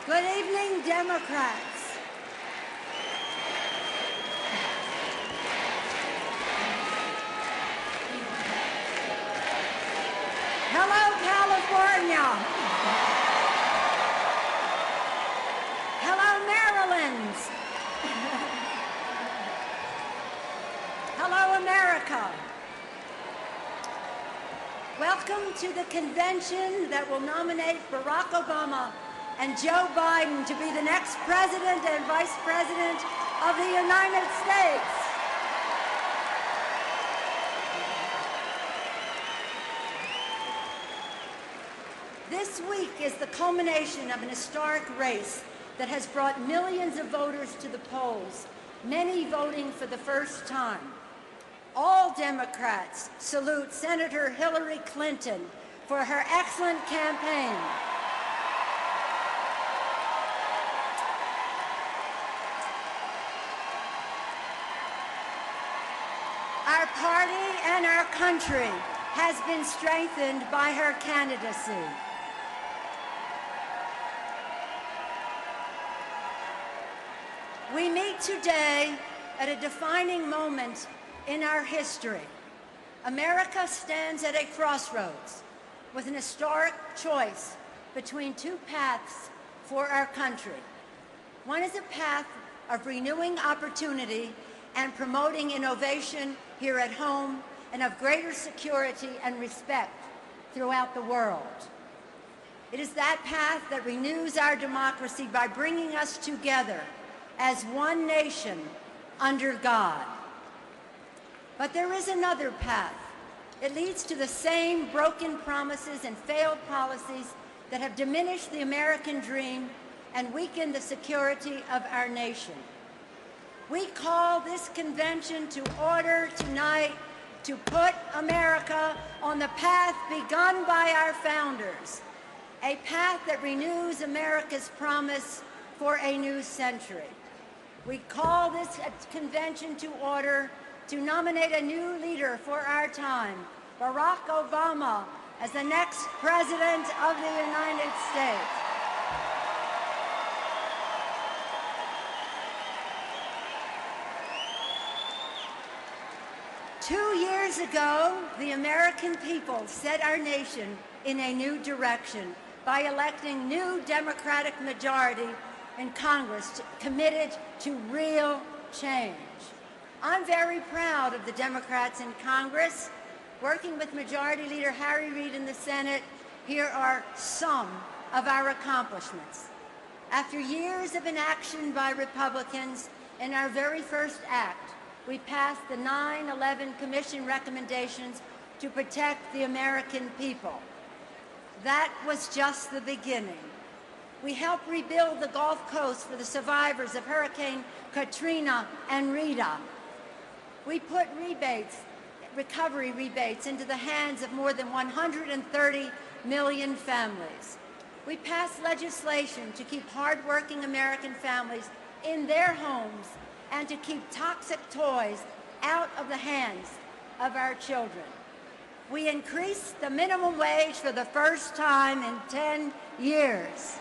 Good evening, Democrats. Hello, California. Hello, Maryland. Hello, America. Welcome to the convention that will nominate Barack Obama and Joe Biden to be the next President and Vice President of the United States. This week is the culmination of an historic race that has brought millions of voters to the polls, many voting for the first time. All Democrats salute Senator Hillary Clinton for her excellent campaign. Our party and our country has been strengthened by her candidacy. We meet today at a defining moment in our history. America stands at a crossroads with an historic choice between two paths for our country. One is a path of renewing opportunity and promoting innovation here at home, and of greater security and respect throughout the world. It is that path that renews our democracy by bringing us together as one nation under God. But there is another path. It leads to the same broken promises and failed policies that have diminished the American dream and weakened the security of our nation. We call this convention to order tonight to put America on the path begun by our founders, a path that renews America's promise for a new century. We call this convention to order to nominate a new leader for our time, Barack Obama, as the next President of the United States. Two years ago, the American people set our nation in a new direction by electing new Democratic majority in Congress committed to real change. I'm very proud of the Democrats in Congress. Working with Majority Leader Harry Reid in the Senate, here are some of our accomplishments. After years of inaction by Republicans, in our very first act, we passed the 9/11 Commission recommendations to protect the American people. That was just the beginning. We helped rebuild the Gulf Coast for the survivors of Hurricane Katrina and Rita. We put recovery rebates into the hands of more than 130 million families. We passed legislation to keep hardworking American families in their homes and to keep toxic toys out of the hands of our children. We increased the minimum wage for the first time in 10 years.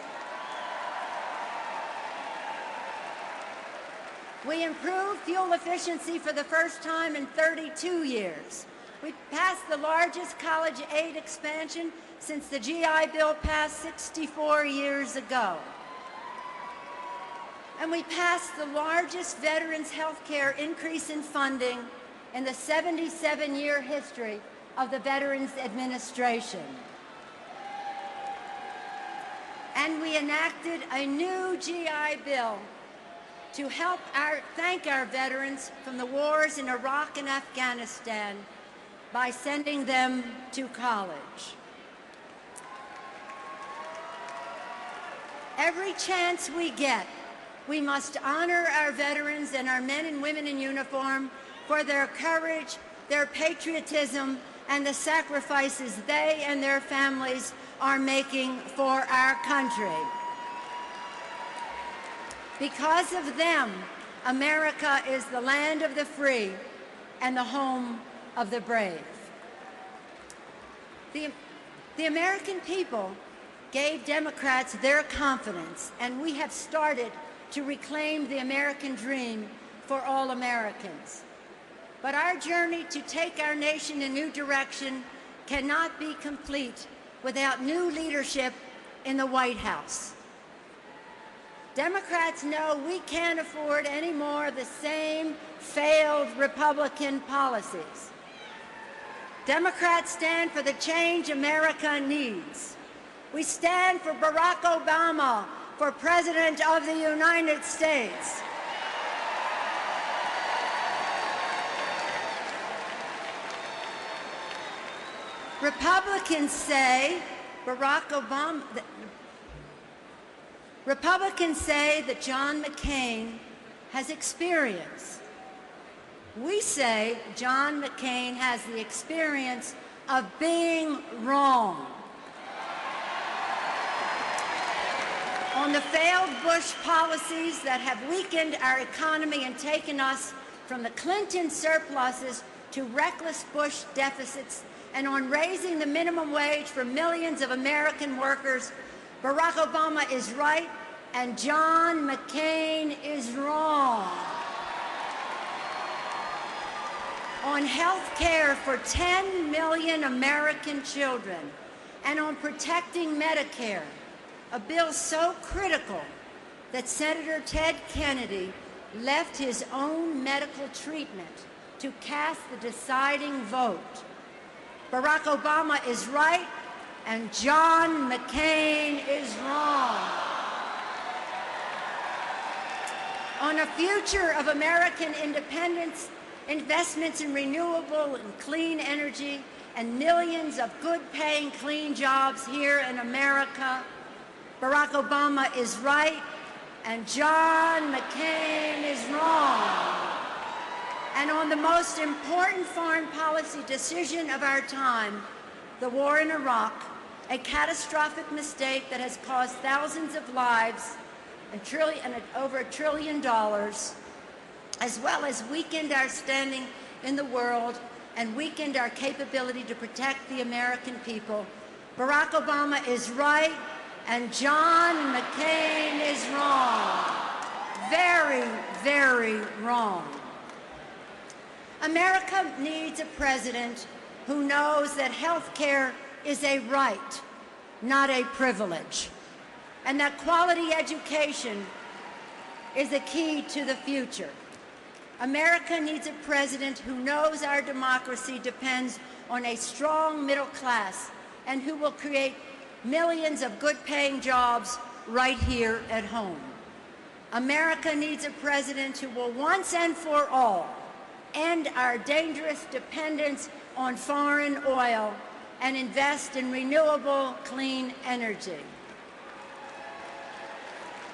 We improved fuel efficiency for the first time in 32 years. We passed the largest college aid expansion since the GI Bill passed 64 years ago. And we passed the largest veterans' health care increase in funding in the 77-year history of the Veterans Administration. And we enacted a new GI Bill to help thank our veterans from the wars in Iraq and Afghanistan by sending them to college. Every chance we get, we must honor our veterans and our men and women in uniform for their courage, their patriotism, and the sacrifices they and their families are making for our country. Because of them, America is the land of the free and the home of the brave. The American people gave Democrats their confidence, and we have started to reclaim the American dream for all Americans. But our journey to take our nation in a new direction cannot be complete without new leadership in the White House. Democrats know we can't afford any more of the same failed Republican policies. Democrats stand for the change America needs. We stand for Barack Obama for President of the United States. Republicans say that John McCain has experience. We say John McCain has the experience of being wrong. On the failed Bush policies that have weakened our economy and taken us from the Clinton surpluses to reckless Bush deficits, and on raising the minimum wage for millions of American workers, Barack Obama is right and John McCain is wrong. On health care for 10 million American children and on protecting Medicare, a bill so critical that Senator Ted Kennedy left his own medical treatment to cast the deciding vote. Barack Obama is right and John McCain is wrong. On a future of American independence, investments in renewable and clean energy, and millions of good-paying clean jobs here in America, Barack Obama is right and John McCain is wrong. And on the most important foreign policy decision of our time, the war in Iraq, a catastrophic mistake that has caused thousands of lives and over $1 trillion, as well as weakened our standing in the world and weakened our capability to protect the American people, Barack Obama is right and John McCain is wrong. Very, very wrong. America needs a president who knows that health care is a right, not a privilege, and that quality education is the key to the future. America needs a president who knows our democracy depends on a strong middle class and who will create millions of good-paying jobs right here at home. America needs a president who will once and for all end our dangerous dependence on foreign oil and invest in renewable, clean energy.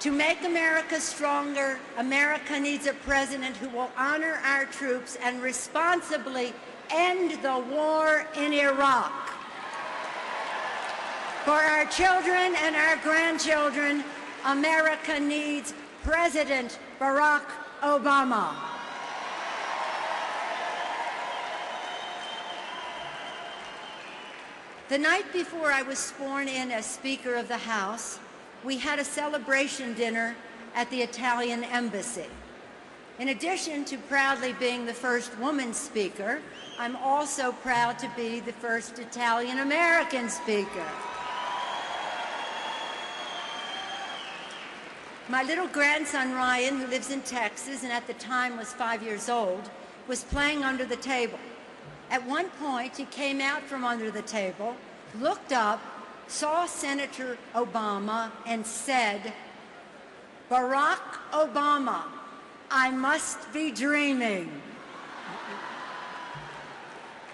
To make America stronger, America needs a president who will honor our troops and responsibly end the war in Iraq. For our children and our grandchildren, America needs President Barack Obama. The night before I was sworn in as Speaker of the House, we had a celebration dinner at the Italian Embassy. In addition to proudly being the first woman speaker, I'm also proud to be the first Italian-American speaker. My little grandson, Ryan, who lives in Texas and at the time was 5 years old, was playing under the table. At one point, he came out from under the table, looked up, saw Senator Obama, and said, "Barack Obama, I must be dreaming."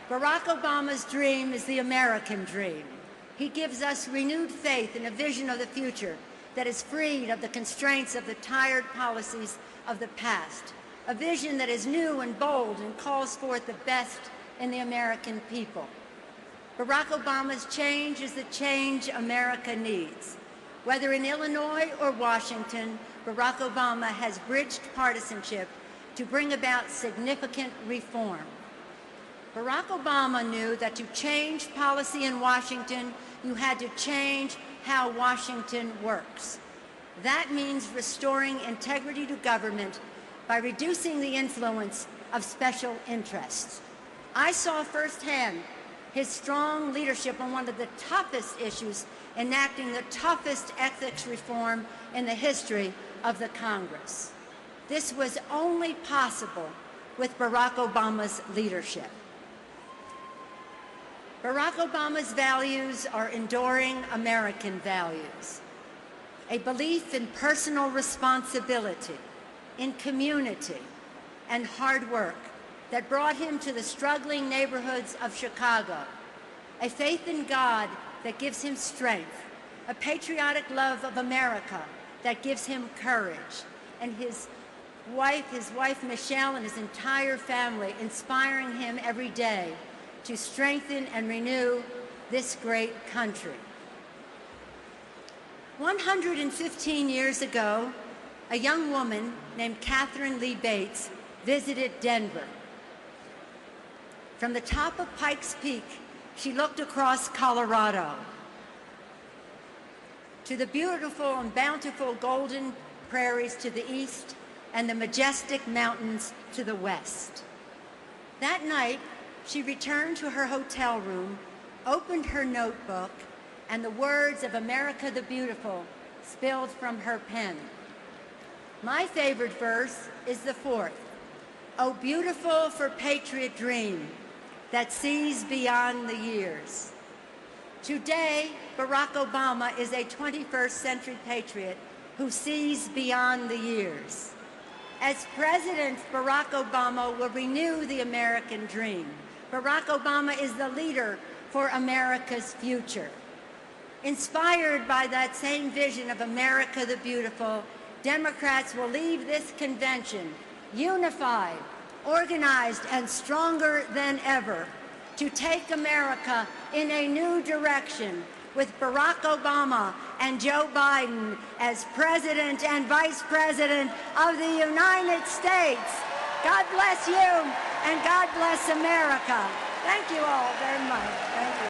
Barack Obama's dream is the American dream. He gives us renewed faith in a vision of the future that is freed of the constraints of the tired policies of the past, a vision that is new and bold and calls forth the best in the American people. Barack Obama's change is the change America needs. Whether in Illinois or Washington, Barack Obama has bridged partisanship to bring about significant reform. Barack Obama knew that to change policy in Washington, you had to change how Washington works. That means restoring integrity to government by reducing the influence of special interests. I saw firsthand his strong leadership on one of the toughest issues, enacting the toughest ethics reform in the history of the Congress. This was only possible with Barack Obama's leadership. Barack Obama's values are enduring American values, a belief in personal responsibility, in community, and hard work that brought him to the struggling neighborhoods of Chicago, a faith in God that gives him strength, a patriotic love of America that gives him courage, and his wife Michelle, and his entire family inspiring him every day to strengthen and renew this great country. 115 years ago, a young woman named Catherine Lee Bates visited Denver. From the top of Pikes Peak, she looked across Colorado to the beautiful and bountiful golden prairies to the east and the majestic mountains to the west. That night, she returned to her hotel room, opened her notebook, and the words of America the Beautiful spilled from her pen. My favorite verse is the fourth. Oh, beautiful for patriot dream that sees beyond the years. Today, Barack Obama is a 21st century patriot who sees beyond the years. As president, Barack Obama will renew the American dream. Barack Obama is the leader for America's future. Inspired by that same vision of America the Beautiful, Democrats will leave this convention unified, organized, and stronger than ever to take America in a new direction with Barack Obama and Joe Biden as President and Vice President of the United States. God bless you, and God bless America. Thank you all very much. Thank you.